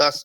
10,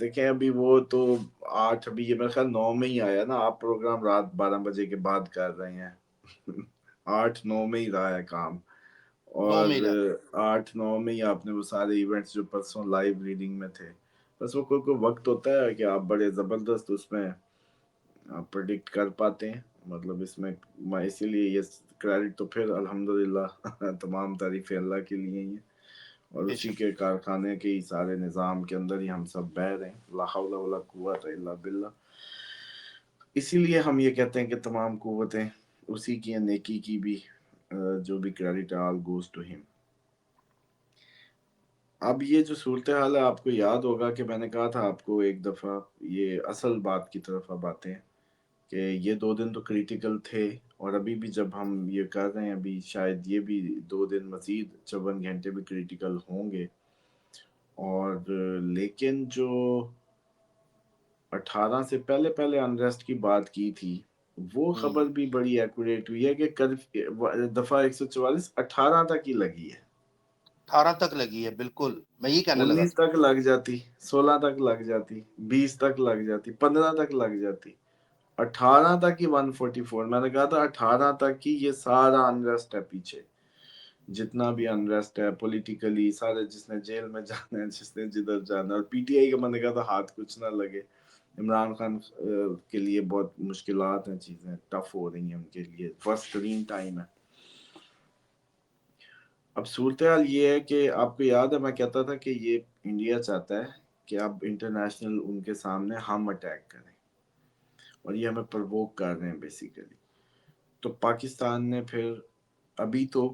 دیکھیں ابھی وہ تو 8 ابھی یہ میرے خیال 9 میں ہی آیا نا. آپ پروگرام رات 12 بجے کے بعد کر رہے ہیں. 8-9 میں ہی رہا ہے کام. 9 اور میں رہا. 8-9 میں ہی آپ نے وہ سارے ایونٹس جو پرسوں لائیو ریڈنگ میں تھے, بس وہ کوئی وقت ہوتا ہے کہ آپ بڑے زبردست اس میں پرڈکٹ کر پاتے ہیں. مطلب اس میں اسی لیے یہ کریڈٹ تو پھر الحمدللہ تمام تعریفیں اللہ کے لیے ہی ہیں, اور بے اسی شک. کے کارخانے کے ہی سارے نظام کے اندر ہی ہم سب بہ رہے ہیں. لا حول ولا قوت الا باللہ. اسی لیے ہم یہ کہتے ہیں کہ تمام قوتیں اسی کی ہیں, نیکی کی بھی جو بھی کریڈٹ آل گوز ٹو ہم. اب یہ جو صورتحال ہے, آپ کو یاد ہوگا کہ میں نے کہا تھا آپ کو ایک دفعہ, یہ اصل بات کی طرف اب آتے ہیں کہ یہ 2 دن تو کریٹیکل تھے, اور ابھی بھی جب ہم یہ کر رہے ہیں ابھی شاید یہ بھی 2 دن مزید 54 گھنٹے بھی کریٹیکل ہوں گے. اور لیکن جو 18 سے پہلے انریسٹ کی بات کی تھی, وہ خبر بھی بڑی ایکوریٹ ہوئی ہے کہ دفعہ 144 18 تک ہی لگی ہے. 18 تک لگی ہے, بالکل میں یہی کہنے لگا 19 تھا. تک لگ جاتی, 16 تک لگ جاتی, 20 تک لگ جاتی, 15 تک لگ جاتی, 18 تک ہی 144. میں نے کہا تھا 18 تک ہی یہ سارا انریسٹ ہے پیچھے, جتنا بھی انریسٹ ہے پولیٹیکلی, سارے جس نے جیل میں جانا ہے, جس نے جدھر جانا ہے. اور پی ٹی آئی کا میں نے کہا تھا ہاتھ کچھ نہ لگے. عمران خان کے لیے بہت مشکلات ہیں, چیزیں ٹف ہو رہی ہیں ان کے لیے, فرسٹ ترین ٹائم ہے. اب صورتحال یہ ہے کہ آپ کو یاد ہے میں کہتا تھا کہ یہ انڈیا چاہتا ہے کہ اب انٹرنیشنل ان کے سامنے ہم اٹیک کریں, اور یہ ہمیں پرووک کر رہے ہیں بیسیکلی. تو پاکستان نے پھر ابھی تو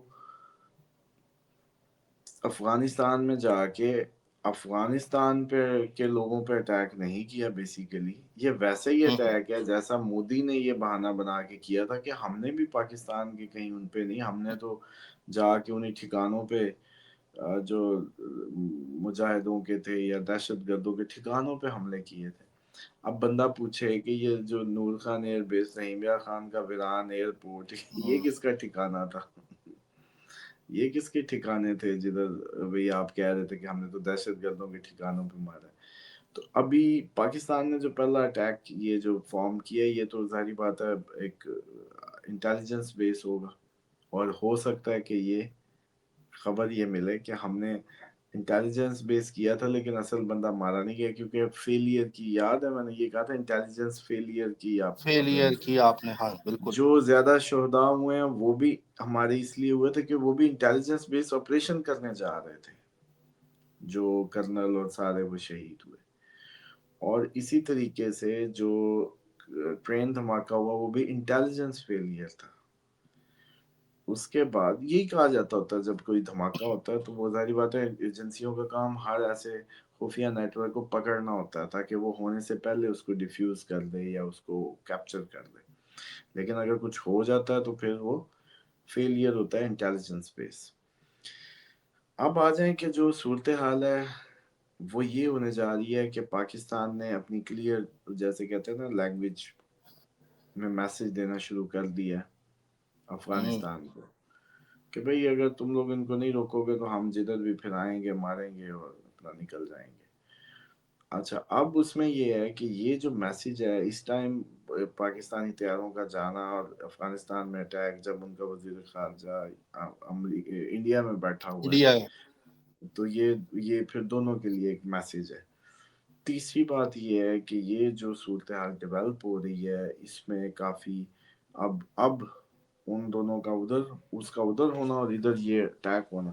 افغانستان میں جا کے افغانستان پہ کے لوگوں پہ اٹیک نہیں کیا بیسیکلی. یہ ویسے ہی اٹیک ہے جیسا مودی نے یہ بہانہ بنا کے کیا تھا کہ ہم نے بھی پاکستان کے کہیں ان پہ نہیں, ہم نے تو جا کے انہیں ٹھکانوں پہ جو مجاہدوں کے تھے یا دہشت گردوں کے ٹھکانوں پہ حملے کیے تھے. اب بندہ پوچھے کہ یہ جو نور خان ایئر بیس, رحیمیہ خان کا ویران ایئرپورٹ, یہ کس کا ٹھکانہ تھا؟ یہ کس کے ٹھکانے تھے جدھر بھئی آپ کہہ رہے تھے کہ ہم نے تو دہشت گردوں کے ٹھکانوں پہ مارا ہے؟ تو ابھی پاکستان نے جو پہلا اٹیک یہ جو فارم کیا ہے, یہ تو ظاہری بات ہے ایک انٹیلیجنس بیس ہوگا, اور ہو سکتا ہے کہ یہ خبر یہ ملے کہ ہم نے انٹیلیجنس بیس کیا تھا لیکن اصل بندہ مارا نہیں گیا, کیونکہ فیلئر کی, یاد ہے میں نے یہ کہا تھا انٹیلیجنس فیلئر کی آپ کو خبریں فیلئر ملی. کی آپ نے, ہاں بالکل. جو زیادہ شہداء ہوئے ہیں وہ بھی ہمارے اس لیے ہوئے تھے کہ وہ بھی انٹیلیجنس بیس آپریشن کرنے جا رہے تھے, جو کرنل اور سارے وہ شہید ہوئے. اور اسی طریقے سے جو ٹرین دھماکہ ہوا وہ بھی انٹیلیجنس فیلئر تھا. اس کے بعد یہی کہا جاتا ہوتا ہے جب کوئی دھماکہ ہوتا ہے تو وہ ظاہری بات ہے ایجنسیوں کا کام ہر ایسے خفیہ نیٹ ورک کو پکڑنا ہوتا ہے تاکہ وہ ہونے سے پہلے اس کو ڈیفیوز کر دے یا اس کو کیپچر کر دے. لیکن اگر کچھ ہو جاتا ہے تو پھر وہ فیلئر ہوتا ہے انٹیلیجنس بیس. اب آ جائیں کہ جو صورتحال ہے وہ یہ ہونے جا رہی ہے کہ پاکستان نے اپنی کلیئر, جیسے کہتے ہیں نا, لینگویج میں میسج دینا شروع کر دیا افغانستان کو کہ بھئی اگر تم لوگ ان کو نہیں روکو گے تو ہم جدھر بھی پھر آئیں گے, ماریں گے اور اپنا نکل جائیں گے. اچھا, اب اس میں یہ ہے کہ یہ جو میسج ہے اس ٹائم پاکستانی طیاروں کا جانا اور افغانستان میں اٹیک, جب ان کا وزیر خارجہ انڈیا میں بیٹھا ہوا انڈیا ہے. ہے, تو یہ پھر دونوں کے لیے ایک میسج ہے. تیسری بات یہ ہے کہ یہ جو صورتحال ڈیولپ ہو رہی ہے اس میں کافی اب ان دونوں کا ادھر, اس کا ادھر ہونا اور ادھر یہ اٹیک ہونا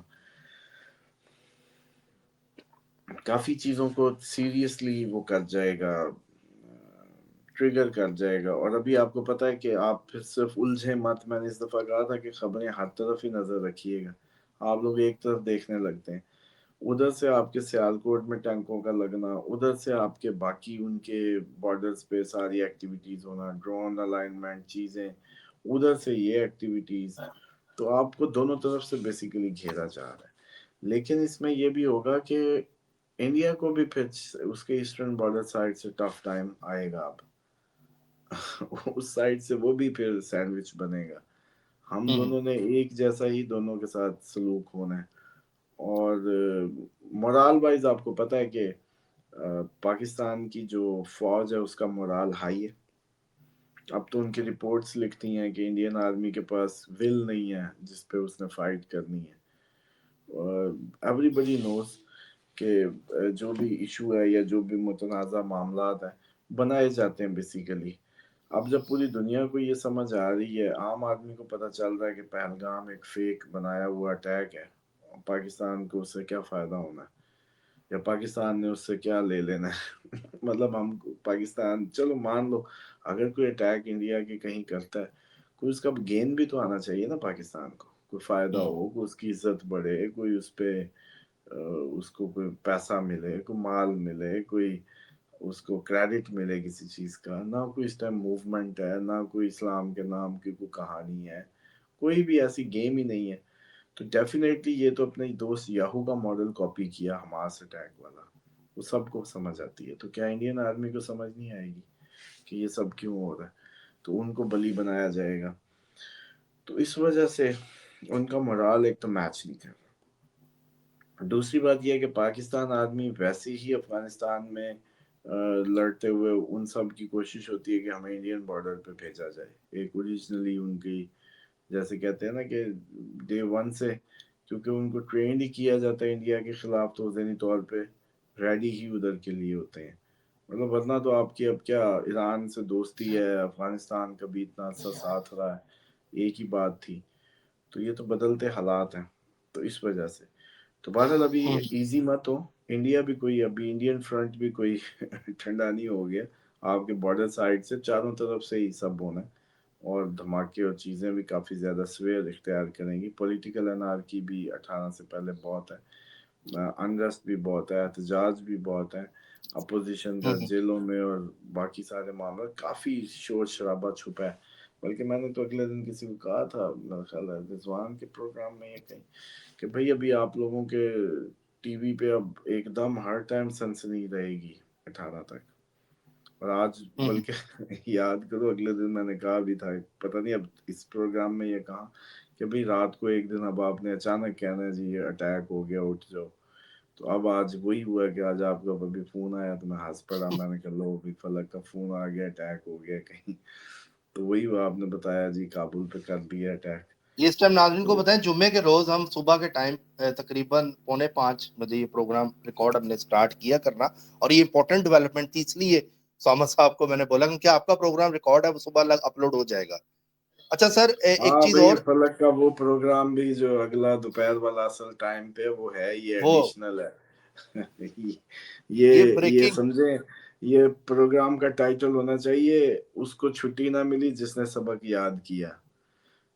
کافی چیزوں کو سیریسلی وہ کر جائے گا, ٹریگر کر جائے گا. اور ابھی آپ کو پتا ہے کہ آپ پھر صرف الجھے مت, میں نے اس دفعہ کہا تھا کہ خبریں ہر طرف ہی نظر رکھیے گا. آپ لوگ ایک طرف دیکھنے لگتے ہیں, ادھر سے آپ کے سیالکوٹ میں ٹینکوں کا لگنا, ادھر سے آپ کے باقی ان کے بارڈرز پہ ساری ایکٹیویٹیز ہونا, ڈرون الائنمنٹ چیزیں, ادھر سے یہ ایکٹیویٹیز, تو آپ کو دونوں طرف سے بیسیکلی گھیرا جا رہا ہے. لیکن اس میں یہ بھی ہوگا کہ انڈیا کو بھی پھر اس کے ایسٹرن بارڈر سائڈ سے ٹف ٹائم آئے گا. اب اس سائڈ سے وہ بھی پھر سینڈوچ بنے گا. ہم دونوں نے ایک جیسا ہی دونوں کے ساتھ سلوک ہونا ہے. اور مورال وائز آپ کو پتا ہے کہ پاکستان کی جو فوج ہے اس کا مورال ہائی ہے. اب تو ان کی رپورٹس لکھتی ہیں کہ انڈین آرمی کے پاس ول نہیں ہے جس پہ اس نے فائٹ کرنی ہے. ایوری بڈی نوز کہ جو بھی ایشو ہے یا جو بھی متنازع معاملات ہیں بنائے جاتے ہیں بیسیکلی. اب جب پوری دنیا کو یہ سمجھ آ رہی ہے، عام آدمی کو پتہ چل رہا ہے کہ پہلگام ایک فیک بنایا ہوا اٹیک ہے، پاکستان کو اس سے کیا فائدہ ہونا ہے یا پاکستان نے اس سے کیا لے لینا ہے. مطلب ہم پاکستان چلو مان لو اگر کوئی اٹیک انڈیا کی کہیں کرتا ہے، کوئی اس کا گین بھی تو آنا چاہیے نا پاکستان کو، کوئی فائدہ ہو، کوئی اس کی عزت بڑھے، کوئی اس پہ اس کو کوئی پیسہ ملے، کوئی مال ملے، کوئی اس کو کریڈٹ ملے کسی چیز کا. نہ کوئی اس ٹائم موومنٹ ہے، نہ کوئی اسلام کے نام کی کوئی کہانی ہے، کوئی بھی ایسی گیم ہی نہیں ہے. تو ڈیفینیٹلی یہ تو اپنے دوست یاہو کا ماڈل کاپی کیا حماس اٹیک والا، وہ سب کو سمجھ آتی ہے. تو کیا انڈین آرمی کو سمجھ نہیں آئے گی کہ یہ سب کیوں ہو رہا ہے؟ تو ان کو بلی بنایا جائے گا. تو اس وجہ سے ان کا morale ایک تو میچ نہیں کر. دوسری بات یہ ہے کہ پاکستان آرمی ویسے ہی افغانستان میں لڑتے ہوئے ان سب کی کوشش ہوتی ہے کہ ہمیں انڈین بارڈر پہ بھیجا جائے. ایک اوریجنلی ان کی جیسے کہتے ہیں نا کہ ڈے ون سے کیونکہ ان کو ٹرینڈ ہی کیا جاتا ہے انڈیا کے خلاف، تو ذہنی طور پہ ریڈی ہی ادھر کے لیے ہوتے ہیں. مطلب ورنہ تو آپ کی اب کیا ایران سے دوستی ہے، افغانستان کا بھی اتنا عرصہ ساتھ رہا ہے، ایک ہی بات تھی. تو یہ تو بدلتے حالات ہیں. تو اس وجہ سے تو بہرحال ابھی ایزی مت ہو. انڈیا بھی کوئی ابھی انڈین فرنٹ بھی کوئی ٹھنڈا نہیں ہو گیا. آپ کے بارڈر سائڈ سے چاروں طرف سے ہی سب ہونا ہے، اور دھماکے اور چیزیں بھی کافی زیادہ سویر اختیار کریں گی. پولیٹیکل انارکی بھی 18 سے پہلے بہت ہے، انرسٹ بھی بہت ہے، احتجاج بھی بہت ہے، اپوزیشن کا جیلوں میں اور باقی سارے معاملات، کافی شور شرابہ چھپا ہے. بلکہ میں نے تو اگلے دن کسی کو کہا تھا، میرا خیال ہے رضوان کے پروگرام میں، یہ کہیں کہ بھئی ابھی آپ لوگوں کے ٹی وی پہ اب ایک دم ہر ٹائم سنسنی رہے گی 18 تک. اور آج بلکہ یاد کرو اگلے دن میں نے کہا بھی تھا، پتہ نہیں اب اس پروگرام میں یہ کہا کہ بھئی رات کو ایک دن اب آپ نے اچانک کہنا ہے جی یہ اٹیک ہو گیا اٹھ جاؤ. تو اب آج وہی ہوا کہ آج آپ کا ابھی فون آیا تو میں ہنس پڑا. میں نے کہا لو بھی فلک کا فون آ گیا، اٹیک ہو گیا کہیں. تو وہی ہوا، آپ نے بتایا جی کابل پہ کر دیا اٹیک. یہ اس ٹائم ناظرین کو بتائیں جمعے کے روز ہم صبح کے ٹائم تقریباً 4:45 یہ پروگرام ریکارڈ ہم نے سٹارٹ کیا کرنا، اور یہ امپورٹنٹ ڈیولپمنٹ تھی، اس لیے سامد صاحب کو میں نے بولا کہ آپ کا پروگرام ریکارڈ ہے وہ صبح اپلوڈ ہو جائے گا. اچھا سر ایک چیز بھئی اور، فلک کا وہ پروگرام بھی جو اگلا دوپہر والا اصل ٹائم پہ وہ ہے، یہ وہ ایڈیشنل ہے. یہ یہ بریکنگ، سمجھیں یہ پروگرام کا ٹائٹل ہونا چاہیے اس کو چھٹی نہ ملی جس نے سبق یاد کیا.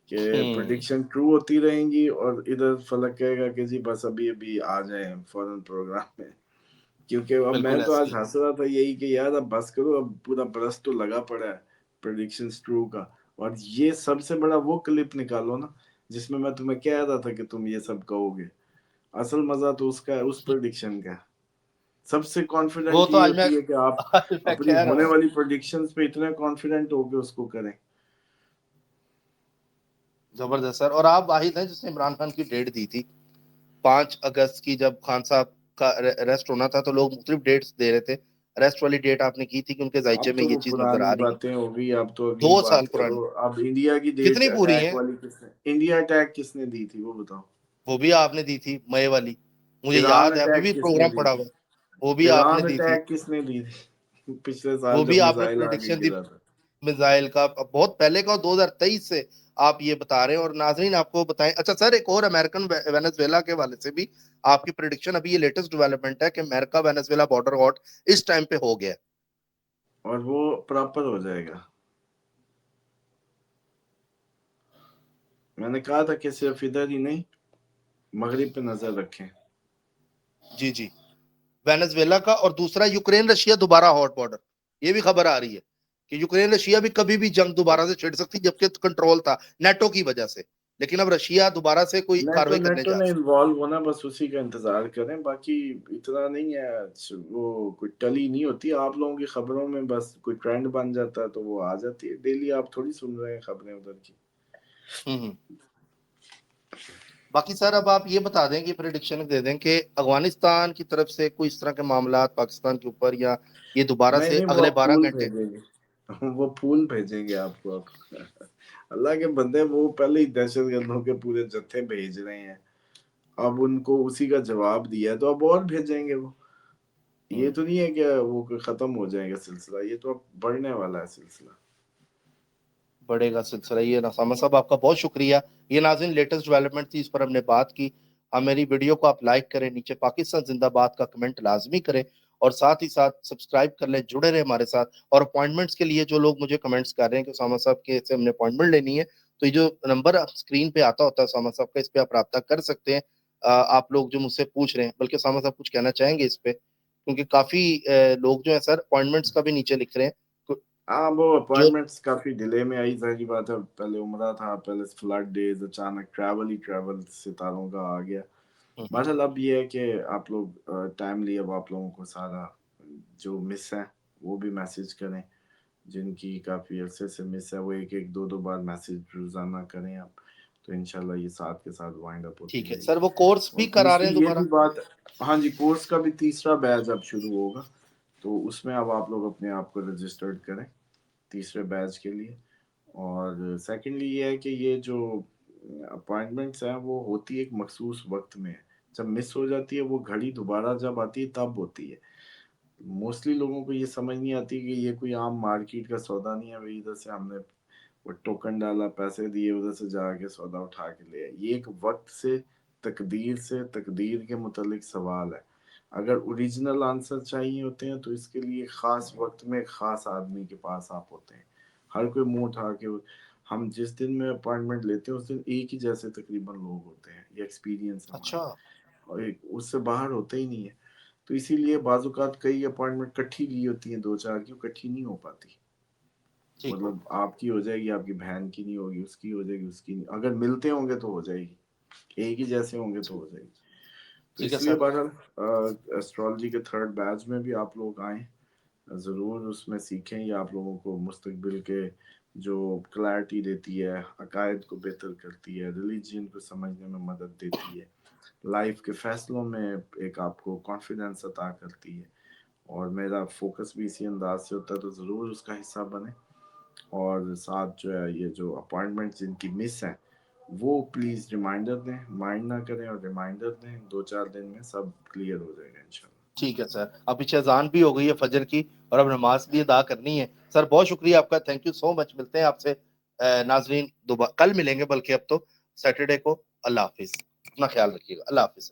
کہ پریڈکشن ٹرو ہوتی رہیں گی اور ادھر فلک کہے گا کہ جی بس ابھی ابھی آ جائیں فوراً پروگرام میں. کیونکہ اب میں بالکل تو ایسے آج ہی ہنس رہا تھا یہی کہ یار اب بس کرو، اب پورا برس تو لگا پڑا ہے پریڈکشنز ٹرو کا. اور یہ سب سے بڑا وہ کلپ نکالو نا جس میں تمہیں کہہ رہا تھا کہ تم یہ سب کہو گے. اصل مزہ تو اس کا ہے، اس پریڈکشن کا. سب سے وہ کانفیڈنٹ تو یہ ہوتی ہے کہ آپ آج میں اپنی کہہ رہا ہونے ہوں. والی پریڈکشنز پہ اتنے کانفیڈنٹ ہو کے اس کو کریں. زبردست سر. اور آپ واحد ہیں جس نے عمران خان کی ڈیٹ دی تھی 5 اگست کی، جب خان صاحب کا ریسٹ ہونا تھا تو لوگ مختلف ڈیٹس دے رہے تھے. ریسٹ والی ڈیٹ آپ نے کی تھی کہ ان کے ذائچے اب میں تو یہ وہ چیز نظر پرانی آ رہی ہے. باتیں ہوگی، اب تو اگلی 2 سال بات پرانی. کرو. اب انڈیا کی ڈیٹ کتنی پوری اٹیک ہیں؟ والی کس نے، انڈیا اٹیک کس نے دی تھی وہ بتاؤ. وہ بھی آپ نے دی تھی مئی والی، مجھے ایران یاد ہے ابھی اٹیک بھی کس نے پروگرام دی پڑا تھی، ہوا ہے. وہ بھی آپ نے ایران دی تھی، اٹیک کس نے دی تھی پچھلے وہ سال جب بھی آپ نے میزائل آگے پریڈکشن دی گرا تھا. میزائل کا، بہت پہلے کا 2023 سے آپ یہ بتا رہے ہیں. اور ناظرین آپ کو بتائیں، اچھا سر ایک اور امریکن وینزویلا کے حوالے سے بھی آپ کی پریڈکشن، ابھی یہ لیٹسٹ ڈیولپمنٹ ہے کہ امریکہ وینزویلا بارڈر ہاٹ اس ٹائم پہ ہو گیا. اور وہ پراپر ہو جائے گا. میں نے کہا تھا کہ صرف ادھر ہی نہیں مغرب پہ نظر رکھیں. جی جی وینزویلا کا. اور دوسرا یوکرین رشیا دوبارہ ہاٹ بارڈر، یہ بھی خبر آ رہی ہے کہ یوکرین رشیا بھی کبھی بھی جنگ دوبارہ سے چھڑ سکتی، جبکہ کنٹرول تھا نیٹو کی وجہ سے. لیکن اب رشیا دوبارہ سے کوئی کاروائی کرنے نیٹو جا نے رہا انوالو ہونا، بس اسی کا انتظار کریں. باقی اتنا نہیں ہے، وہ کوئی ٹلی نہیں ہوتی. آپ لوگوں کی خبروں میں بس کوئی ٹرینڈ بن جاتا ہے تو وہ آ جاتی ہے. ڈیلی آپ تھوڑی سن رہے ہیں خبریں ادھر کی. ہے. باقی سر اب آپ یہ بتا دیں کہ پریڈکشن دے دیں کہ افغانستان کی طرف سے کوئی اس طرح کے معاملات پاکستان کے اوپر یا یہ دوبارہ سے نہیں وہ اگلے آپ 12 پھول گھنٹے بھیجیں گے وہ پھول بھیجیں گے آپ کو اب اللہ کے بندے وہ پہلے ہی دہشت گردوں کے پورے جتھے بھیج رہے ہیں اب ان کو اسی کا جواب دیا ہے تو اب اور بھیجیں گے وہ یہ تو نہیں ہے کہ وہ ختم ہو جائے گا سلسلہ یہ تو اب بڑھنے والا ہے سلسلہ بڑھے گا سلسلہ یہ نسامہ صاحب آپ کا بہت شکریہ یہ ناظرین لیٹسٹ ڈیولپمنٹ تھی اس پر ہم نے بات کی میری ویڈیو کو آپ لائک کریں نیچے پاکستان زندہ باد کا کمنٹ لازمی کریں اور ساتھ ہی ساتھ سبسکرائب کر لیں جڑے رہے ہمارے ساتھ اور اپوائنٹمنٹس کے لیے جو لوگ مجھے کمنٹس کر رہے ہیں کہ اسامہ صاحب کے سے ہم نے اپوائنٹمنٹ لینی ہے تو یہ جو نمبر اسکرین پہ آتا ہوتا ہے اسامہ صاحب کا اس پہ آپ رابطہ کر سکتے ہیں آپ لوگ جو مجھ سے پوچھ رہے ہیں بلکہ اسامہ صاحب کچھ کہنا چاہیں گے اس پہ کیونکہ کافی لوگ جو ہیں سر اپوائنٹمنٹس کا بھی نیچے لکھ رہے ہیں ہاں وہ جو اپوائنٹمنٹس کافی ڈیلے میں آئی ظاہری بات ہے پہلے عمرہ تھا پہلے فلڈ ڈیز اچانک ٹریول ستاروں کا آ گیا بہرحال اب یہ ہے کہ آپ لوگ ٹائملی اب آپ لوگوں کو سارا جو مس ہے وہ بھی میسج کریں جن کی کافی عرصے سے مس ہے وہ ایک دو بار میسج روزانہ کریں آپ تو انشاءاللہ یہ ساتھ کے ساتھ وائنڈ اپ ہوتی ٹھیک ہے رہے سر گی وہ کورس بھی اور کرا رہے ہیں دوسری یہ دوبارہ بھی بات ہاں جی کورس کا بھی تیسرا بیچ اب شروع ہوگا تو اس میں اب آپ لوگ اپنے آپ کو رجسٹرڈ کریں تیسرے بیچ کے لیے اور سیکنڈلی یہ ہے کہ یہ جو اپوائنٹمنٹس ہیں وہ ہوتی ہے ایک مخصوص وقت میں جب مس ہو جاتی ہے وہ گھڑی دوبارہ جب آتی ہے تب ہوتی ہے موسٹلی لوگوں کو یہ سمجھ نہیں آتی کہ یہ کوئی عام مارکیٹ کا سودا نہیں ہے بھائی ادھر سے ہم نے وہ ٹوکن ڈالا پیسے دیے ادھر سے جا کے سودا اٹھا کے لے یہ ایک وقت سے تقدیر کے متعلق سوال ہے اگر اوریجنل آنسر چاہیے ہوتے ہیں تو اس کے لیے خاص وقت میں خاص آدمی کے پاس آپ ہوتے ہیں ہر کوئی منہ اٹھا کے ہم جس دن میں اپوائنٹمنٹ لیتے ہیں اس دن ایک ہی جیسے تقریباً لوگ ہوتے ہیں یہ ایکسپیرینس ہے ہمارا اچھا اور اس سے باہر ہوتے ہی نہیں ہے تو اسی لیے بعض اوقات کئی اپوائنٹمنٹ کٹھی لی ہوتی ہیں 2-4 کی کٹھی نہیں ہو پاتی ٹھیک ہو مطلب آپ کی ہو جائے گی آپ کی بہن کی نہیں ہوگی اس کی ہو جائے گی اس کی نہیں اگر ملتے ہوں گے تو ہو جائے گی ایک ہی جیسے ہوں گے تو ہو جائے گی تو ٹھیک ہے اس لیے سر بہرحال ایسٹرالوجی کے تھرڈ بیچ میں بھی آپ لوگ آئیں ضرور اس میں سیکھیں یہ آپ لوگوں کو مستقبل کے جو کلیرٹی دیتی ہے عقائد کو بہتر کرتی ہے ریلیجین کو سمجھنے میں مدد دیتی ہے لائف کے فیصلوں میں ایک آپ کو کانفیڈنس عطا کرتی ہے اور میرا فوکس بھی اسی انداز سے ہوتا ہے تو ضرور اس کا حصہ بنے اور ساتھ جو ہے یہ جو اپوائنٹمنٹ جن کی مس ہیں وہ پلیز ریمائنڈر دیں مائنڈ نہ کریں اور ریمائنڈر دیں 2-4 دن میں سب کلیئر ہو جائے گا انشاءاللہ ٹھیک ہے سر اب پیچھے اذان بھی ہو گئی ہے فجر کی اور اب نماز بھی ادا کرنی ہے سر بہت شکریہ آپ کا تھینک یو سو مچ ملتے ہیں آپ سے ناظرین دوبارہ کل ملیں گے بلکہ اب تو سیٹرڈے کو اللہ حافظ اپنا خیال رکھیے گا اللہ حافظ